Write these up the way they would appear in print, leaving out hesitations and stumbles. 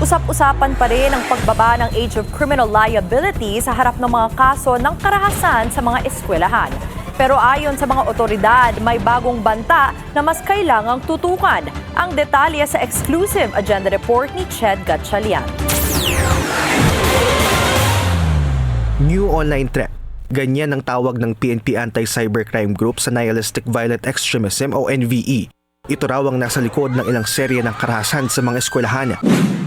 Usap-usapan pa rin ang pagbaba ng age of criminal liability sa harap ng mga kaso ng karahasan sa mga eskwelahan. Pero ayon sa mga otoridad, may bagong banta na mas kailangang tutukan. Ang detalye sa exclusive agenda report ni Ched Gatchalian. New online threat. Ganyan ang tawag ng PNP Anti-Cybercrime Group sa Nihilistic Violent Extremism o NVE. Ito raw ang nasa likod ng ilang serye ng karahasan sa mga eskwelahan.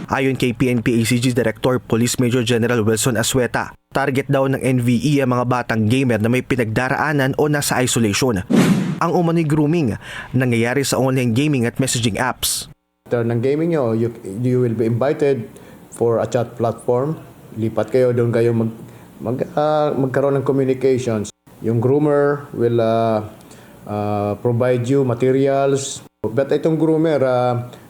Ayon kay PNP ACG Director Police Major General Wilson Asueta, target daw ng NVE ang mga batang gamer na may pinagdaraanan o nasa isolation. Ang umano'y grooming nangyayari sa online gaming at messaging apps. Ng gaming nyo, you will be invited for a chat platform. Lipat kayo, doon kayo magkaroon ng communications. Yung groomer will provide you materials. But itong groomer,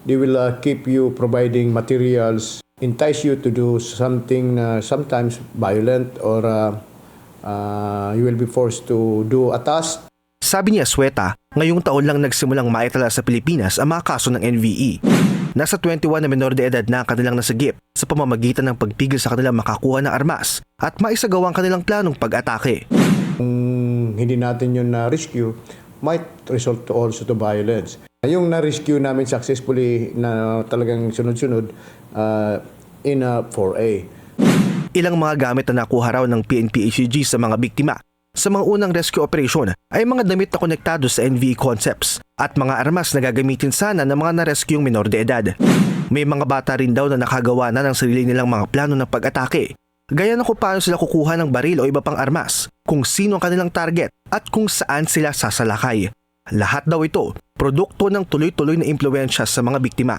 they will keep you providing materials, entice you to do something sometimes violent or you will be forced to do a task. Sabi ni Asueta, ngayong taon lang nagsimulang maitala sa Pilipinas ang mga kaso ng NVE. Nasa 21 na menor de edad na ang kanilang nasagip sa pamamagitan ng pagpigil sa kanilang makakuha ng armas at maisagawa ang kanilang planong pag-atake. Kung hindi natin yun na-rescue, might result also to violence. Yung na-rescue namin successfully na talagang sunod-sunod in 4A. Ilang mga gamit na nakuha raw ng PNP-ACG sa mga biktima sa mga unang rescue operation ay mga damit na konektado sa NVE concepts at mga armas na gagamitin sana ng mga na-rescue'ng minor de edad. May mga bata rin daw na nakagawa na ng sarili nilang mga plano ng pag-atake. Gaya na kung paano sila kukuha ng baril o iba pang armas, kung sino ang kanilang target at kung saan sila sasalakay. Lahat daw ito, produkto ng tuloy-tuloy na impluwensya sa mga biktima.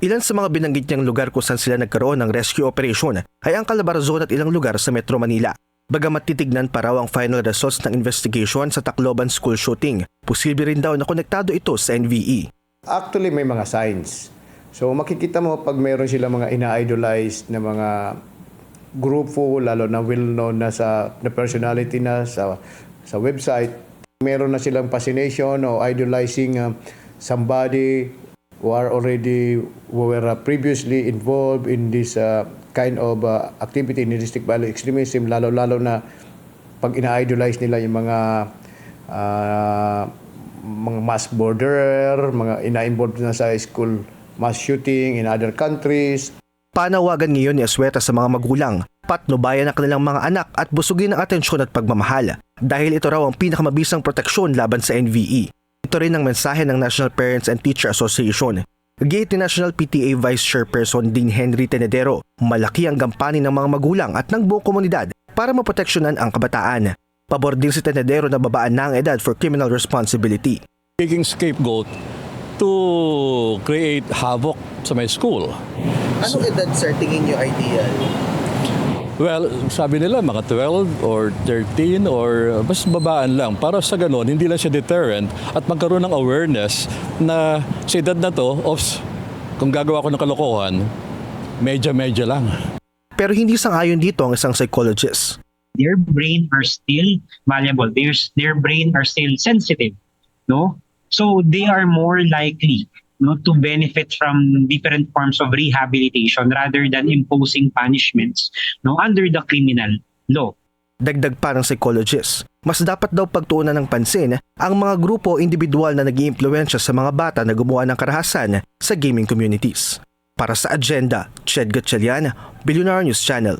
Ilan sa mga binanggit niyang lugar kung saan sila nagkaroon ng rescue operation ay ang Calabarzon at ilang lugar sa Metro Manila. Bagamat titignan pa raw ang final results ng investigation sa Tacloban school shooting, posible rin daw na konektado ito sa NVE. Actually, may mga signs. So makikita mo pag meron sila mga ina-idolize na mga grupo, lalo na well-known na na personality na sa website, meron na silang fascination o idolizing somebody who were previously involved in this kind of activity in domestic violence extremism, lalo na pag ina-idolize nila yung mga mass murderer, mga ina-involved na sa school mass shooting in other countries. Panawagan ngayon ni Asueta sa mga magulang, patnubayan ang kanilang mga anak at busugin ang atensyon at pagmamahal dahil ito raw ang pinakamabisang proteksyon laban sa NVE. Ito rin ang mensahe ng National Parents and Teacher Association. Gate ni National PTA Vice Chairperson Dean Henry Tenedero, malaki ang gampanin ng mga magulang at ng buong komunidad para maproteksyonan ang kabataan. Pabor din si Tenedero na babaan na ang edad for criminal responsibility. Taking scapegoat to create havoc sa my school. Anong edad, sir, tingin nyo ideal? Well, sabi nila mga 12 or 13 or mas babaan lang. Para sa ganon, hindi lang siya deterrent at magkaroon ng awareness na sa edad na to, kung gagawa ko ng kalokohan, medya-medya lang. Pero hindi sang-ayon dito ang isang psychologist. Their brain are still malleable. Their brain are still sensitive, no? So they are more likely, no, to benefit from different forms of rehabilitation rather than imposing punishments, no, under the criminal law. Dagdag pa ng psychologist, mas dapat daw pagtuunan ng pansin ang mga grupo o individual na nag-iimpluwensya sa mga bata na gumawa ng karahasan sa gaming communities. Para sa Agenda, Ched Gatchalian, Billionaire News Channel.